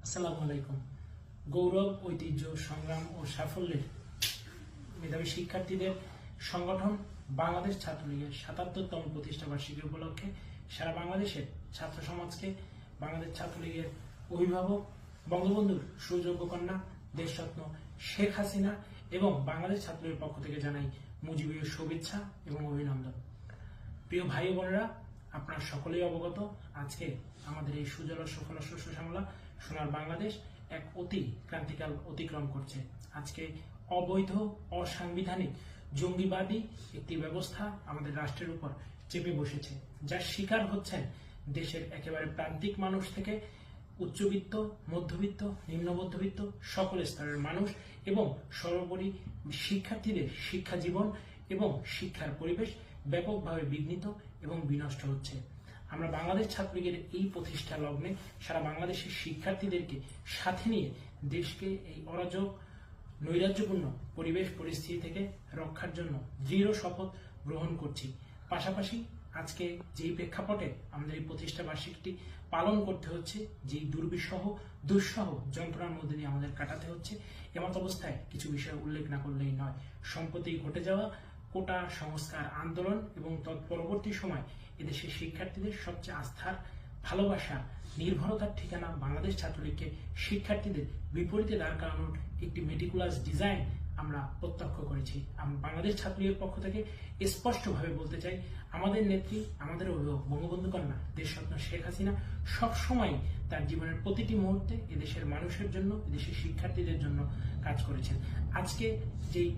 আসসালামু আলাইকুম। গৌরব, ঐতিহ্য, সংগ্রাম ও সাফল্যের মেধাবী শিক্ষার্থীদের সংগঠন বাংলাদেশ ছাত্রলীগের ৭৭তম প্রতিষ্ঠা বার্ষিকী উপলক্ষে সারা বাংলাদেশের ছাত্র সমাজকে বাংলাদেশ ছাত্রলীগের অভিভাবক, বঙ্গবন্ধুর সুযোগ্য কন্যা, দেশরত্ন শেখ হাসিনা এবং বাংলাদেশ ছাত্রলীগের পক্ষ থেকে জানাই মুজিবের শুভেচ্ছা এবং অভিনন্দন। প্রিয় ভাই বোনেরা, আপনারা সকলেই অবগত, আজকে আমাদের এই সুজলা সুফলা শস্য শ্যামলা সোনার বাংলাদেশ এক অতি ক্রান্তিকাল অতিক্রম করছে। আজকে অবৈধ, অসাংবিধানিক, জঙ্গিবাদী একটি ব্যবস্থা আমাদের রাষ্ট্রের উপর চেপে বসেছে, যার শিকার হচ্ছেন দেশের একেবারে প্রান্তিক মানুষ থেকে উচ্চবিত্ত, মধ্যবিত্ত, নিম্ন মধ্যবিত্ত সকল স্তরের মানুষ এবং সর্বোপরি শিক্ষার্থীদের শিক্ষা জীবন এবং শিক্ষার পরিবেশ ব্যাপকভাবে বিঘ্নিত এবং বিনষ্ট হচ্ছে। আমরা বাংলাদেশ ছাত্রলীগের এই প্রতিষ্ঠা লগ্নে সারা বাংলাদেশের শিক্ষার্থীদেরকে সাথে নিয়ে দেশকে এই অরাজক, নৈরাজ্যপূর্ণ পরিবেশ পরিস্থিতি থেকে রক্ষার জন্য দৃঢ় শপথ গ্রহণ করছি। পাশাপাশি আজকে যেই প্রেক্ষাপটে আমাদের এই প্রতিষ্ঠা বার্ষিকীটি পালন করতে হচ্ছে, যেই দুঃসহ যন্ত্রণার মধ্যে দিয়ে আমাদের কাটাতে হচ্ছে, এমত অবস্থায় কিছু বিষয় উল্লেখ না করলেই নয়। সম্প্রতি ঘটে যাওয়া কোটা সংস্কার আন্দোলন এবং তৎপরবর্তী সময় এদেশের শিক্ষার্থীদের সবচেয়ে আস্থার, ভালোবাসা, নির্ভরতার ঠিকানা বাংলাদেশ ছাত্রলীগকে শিক্ষার্থীদের বিপরীতে দাঁড় করানোর একটি মেটিকুলাস ডিজাইন আমরা প্রত্যক্ষ করেছি। বাংলাদেশ ছাত্রলীগের পক্ষ থেকে স্পষ্টভাবে বলতে চাই, আমাদের নেত্রী, আমাদের অভিভাবক বঙ্গবন্ধু কন্যা দেশরত্ন শেখ হাসিনা সবসময় তার জীবনের প্রতিটি মুহূর্তে এদেশের মানুষের জন্য, এদেশের শিক্ষার্থীদের জন্য কাজ করেছেন। আজকে যেই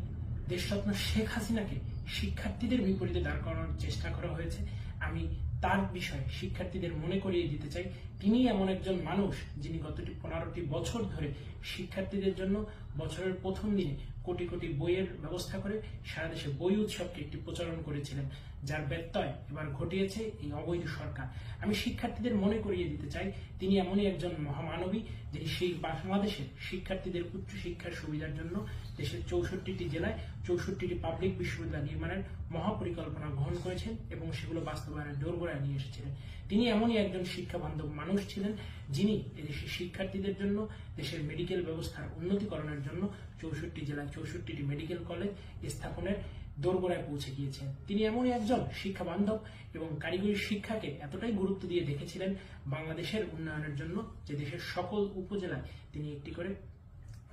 দেশরত্ন শেখ হাসিনাকে শিক্ষার্থীদের বিপরীতে দাঁড় করানোর চেষ্টা করা হয়েছে, আমি তার বিষয়ে শিক্ষার্থীদের মনে করিয়ে দিতে চাই, তিনি এমন একজন মানুষ যিনি গত 15টি বছর ধরে শিক্ষার্থীদের জন্য বছরের প্রথম দিনে কোটি কোটি বইয়ের ব্যবস্থা করে সারা দেশে বই উৎসবকে একটি প্রচলন করেছিলেন, যার ব্যত্যয় এবার ঘটিয়েছে এই অবৈধ সরকার। আমি শিক্ষার্থীদের মনে করিয়ে দিতে চাই, তিনি এমনই একজন মহামানবী যিনি সেই বাংলাদেশের শিক্ষার্থীদের উচ্চ শিক্ষার সুবিধার জন্য দেশের 64টি জেলায় 64টি পাবলিক বিশ্ববিদ্যালয় নির্মাণের মহাপরিকল্পনা গ্রহণ করেছেন এবং সেগুলো বাস্তবায়নের দোরগোড়ায় নিয়ে এসেছিলেন। তিনি এমনই একজন শিক্ষা বান্ধব মানুষ ছিলেন যিনি এদেশের শিক্ষার্থীদের জন্য দেশের মেডিকেল ব্যবস্থার উন্নতিকরণের জন্য 64 জেলায় 64টি মেডিকেল কলেজ স্থাপনের দোরগোড়ায় পৌঁছে গিয়েছেন। তিনি এমনই একজন শিক্ষা বান্ধব এবং কারিগরি শিক্ষাকে এতটাই গুরুত্ব দিয়ে দেখেছিলেন বাংলাদেশের উন্নয়নের জন্য যে দেশের সকল উপজেলায় তিনি একটি করে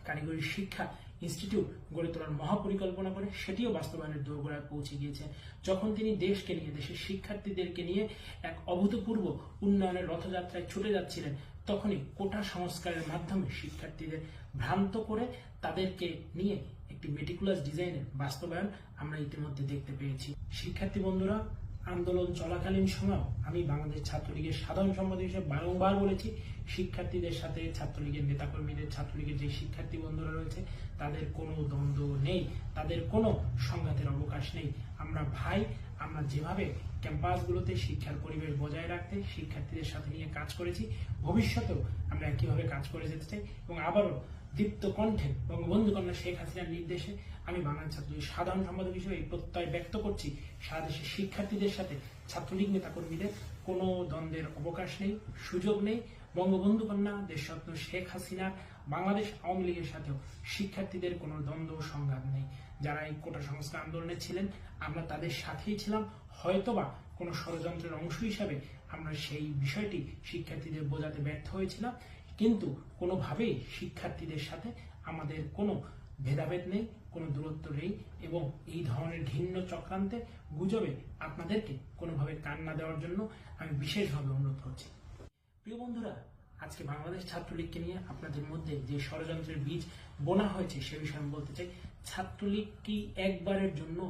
কারিগরি শিক্ষা ইনস্টিটিউট গড়ে তোলার মহাপরিকল্পনা করে সেটিও বাস্তবায়নের দোরগোড়ায় পৌঁছে গিয়েছে। যখন তিনি দেশকে নিয়ে, দেশের শিক্ষার্থীদেরকে নিয়ে এক অভূতপূর্ব উন্নয়নের রথযাত্রায় ছুটে যাচ্ছিলেন, তখনই কোটা সংস্কারের মাধ্যমে শিক্ষার্থীদের ভ্রান্ত করে তাদেরকে নিয়ে একটি মেটিকুলাস ডিজাইনের বাস্তবায়ন আমরা ইতিমধ্যে দেখতে পেয়েছি। শিক্ষার্থী বন্ধুরা, আন্দোলন চলাকালীন সময় আমি বাংলাদেশ ছাত্রলীগের সাধারণ সম্পাদক হিসেবে বারংবার বলেছি, শিক্ষার্থীদের সাথে ছাত্রলীগের নেতাকর্মীদের, ছাত্রলীগের যে শিক্ষার্থী বন্ধুরা রয়েছে তাদের কোনো দ্বন্দ্ব নেই, তাদের কোনো সংঘাতের অবকাশ নেই। আমরা ভাই, আমরা যেভাবে ক্যাম্পাসগুলোতে শিক্ষার পরিবেশ বজায় রাখতে শিক্ষার্থীদের সাথে নিয়ে কাজ করেছি, ভবিষ্যতেও আমরা একইভাবে কাজ করে যেতে চাই এবং আবারও দীপ্ত কণ্ঠে বঙ্গবন্ধু কন্যা শেখ হাসিনার নির্দেশে আমি বাংলাদেশ ছাত্রলীগের সাধারণ সম্পাদক হিসেবে এই প্রত্যয় ব্যক্ত করছি, সারা দেশের শিক্ষার্থীদের সাথে ছাত্রলীগ নেতাকর্মীদের কোনো দ্বন্দ্বের অবকাশ নেই, সুযোগ নেই। বঙ্গবন্ধু কন্যা দেশরত্ন শেখ হাসিনার বাংলাদেশ আওয়ামী লীগের সাথেও শিক্ষার্থীদের কোনো দ্বন্দ্ব সংঘাত নেই। যারা এই কোটা সংস্কার আন্দোলনে ছিলেন আমরা তাদের সাথেই ছিলাম, হয়তোবা কোনো ষড়যন্ত্রের অংশ হিসাবে আমরা সেই বিষয়টি শিক্ষার্থীদের বোঝাতে ব্যর্থ হয়েছিলাম, কিন্তু কোনোভাবেই শিক্ষার্থীদের সাথে আমাদের কোনো ভেদাভেদ নেই, কোনো দূরত্ব নেই এবং এই ধরনের ঘৃণ্য চক্রান্তে, গুজবে আপনাদেরকে কোনোভাবে কান না দেওয়ার জন্য আমি বিশেষভাবে অনুরোধ করছি। প্রিয় বন্ধুরা, আজকে বাংলাদেশ ছাত্রলীগকে নিয়ে আপনাদের মধ্যে যে ষড়যন্ত্রের বীজ বোনা হয়েছে সে বিষয়ে আমি বলতে চাই, ছাত্রলীগ কি একবারের জন্য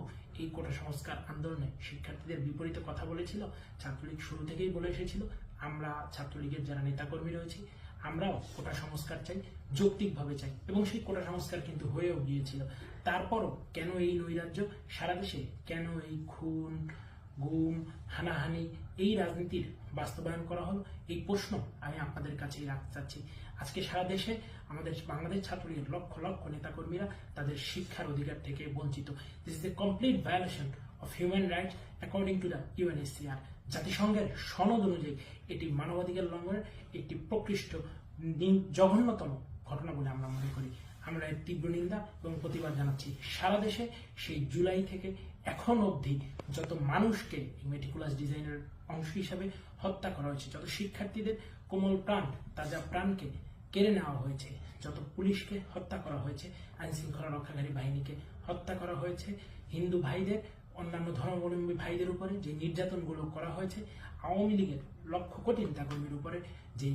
এই কোটা সংস্কার আন্দোলনে শিক্ষার্থীদের বিপরীতে কথা বলেছিল? ছাত্রলীগ শুরু থেকেই বলে এসেছিল, আমরা ছাত্রলীগের যারা নেতাকর্মী রয়েছি আমরাও কোটা সংস্কার চাই, যৌক্তিকভাবে চাই এবং সেই কোটা সংস্কার কিন্তু হয়েও গিয়েছিল। তারপরও কেন এই নৈরাজ্য সারা দেশে, কেন এই খুন, গুম, হানাহানি, এই রাজনীতির বাস্তবায়ন করা হলো, এই প্রশ্ন আমি আপনাদের কাছেই রাখতে চাচ্ছি। আজকে সারা দেশে আমাদের বাংলাদেশ ছাত্রলীগের লক্ষ লক্ষ নেতাকর্মীরা তাদের শিক্ষার অধিকার থেকে বঞ্চিত। This is a complete violation of human rights according to the UNHCR. জাতিসংঘের সনদ অনুযায়ী এটি মানবাধিকার লঙ্ঘনের একটি প্রকৃষ্ট জঘন্যতম ঘটনা বলে আমরা মনে করি। আমরা এর তীব্র নিন্দা এবং প্রতিবাদ জানাচ্ছি। সারা দেশে সেই জুলাই থেকে এখন অবধি যত মানুষকে মেটিকুলাস ডিজাইনের অংশ হিসাবে হত্যা করা হয়েছে, যত শিক্ষার্থীদের কোমল প্রাণ তাজা প্রাণকে কেড়ে নেওয়া হয়েছে, যত পুলিশকে হত্যা করা হয়েছে, আইন শৃঙ্খলা রক্ষাকারী বাহিনীকে হত্যা করা হয়েছে, হিন্দু ভাইদের অন্যান্য ধর্মাবলম্বী ভাইদের উপরে যে নির্যাতনগুলো করা হয়েছে, আওয়ামী লীগের লক্ষ কোটি নেতাকর্মীর উপরে যে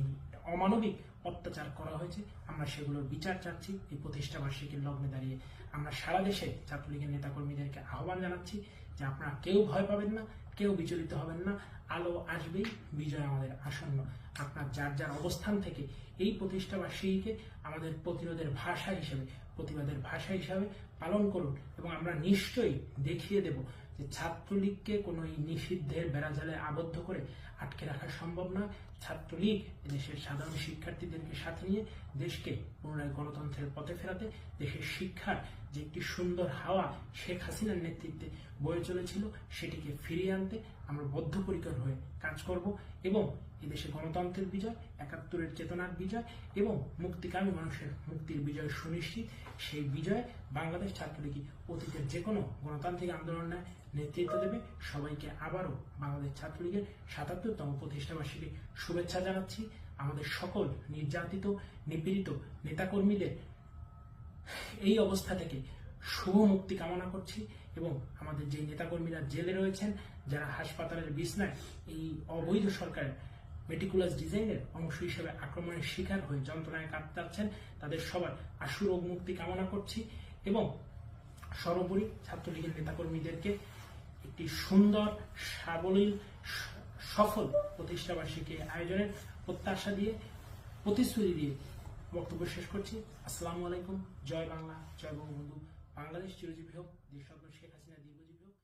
অমানবিক অত্যাচার করা হয়েছে, আমরা সেগুলোর বিচার চাচ্ছি। এই প্রতিষ্ঠা বার্ষিকীর লগ্নে দাঁড়িয়ে আমরা সারা দেশে ছাত্রলীগের নেতাকর্মীদেরকে আহ্বান জানাচ্ছি যে আপনারা কেউ ভয় পাবেন না, কেউ বিচলিত হবেন না। আলো আসবেই, বিজয় আমাদের আসন্ন। আপনার যার যার অবস্থান থেকে এই প্রতিষ্ঠা বার্ষিকীকে আমাদের প্রতিরোধের ভাষা হিসেবে, প্রতিবাদের ভাষা হিসাবে পালন করুন এবং আমরা নিশ্চয়ই দেখিয়ে দেব যে ছাত্রলীগকে কোনো এই নিষিদ্ধের বেড়াজালে আবদ্ধ করে আটকে রাখা সম্ভব নয়। ছাত্রলীগ দেশের সাধারণ শিক্ষার্থীদেরকে সাথে নিয়ে দেশকে পুনরায় গণতন্ত্রের পথে ফেরাতে, দেশের শিক্ষার যে একটি সুন্দর হাওয়া শেখ হাসিনার নেতৃত্বে বয়ে চলেছিল সেটিকে ফিরিয়ে আনতে আমরা বদ্ধপরিকর হয়ে কাজ করব এবং এদেশে গণতন্ত্রের বিজয়, ৭১-এর চেতনার বিজয় এবং মুক্তিকামী মানুষের মুক্তির বিজয় সুনিশ্চিত। সেই বিজয়ে বাংলাদেশ ছাত্রলীগ অতীতের যে কোনো গণতান্ত্রিক আন্দোলনে নেতৃত্ব দেবে। সবাইকে আবারও বাংলাদেশ ছাত্রলীগের ৭৭তম প্রতিষ্ঠা বার্ষিকীর শুভেচ্ছা জানাচ্ছি। আমাদের সকল নির্যাতিত, নিপীড়িত নেতাকর্মীদের এই অবস্থা থেকে শুভ মুক্তি কামনা করছি এবং আমাদের যে নেতাকর্মীরা জেলে রয়েছেন, যারা হাসপাতালের বিছনায় এই অবৈধ সরকারের মেটিকুলাস ডিজাইনের অংশ হিসেবে আক্রমণের শিকার হয়ে যন্ত্রণায় কাটাচ্ছেন, তাদের সবার আশু রোগ মুক্তি কামনা করছি এবং সর্বোপরি ছাত্রলীগের নেতাকর্মীদেরকে একটি সুন্দর, সাবলীল, সফল প্রতিষ্ঠা বার্ষিকী আয়োজনের প্রত্যাশা দিয়ে, প্রতিশ্রুতি দিয়ে বক্তব্য শেষ করছি। আসসালামু আলাইকুম। জয় বাংলা, জয় বঙ্গবন্ধু। বাংলাদেশ চিরজীবী হোক, দেশরত্ন শেখ হাসিনা দীর্ঘজীবী হোক।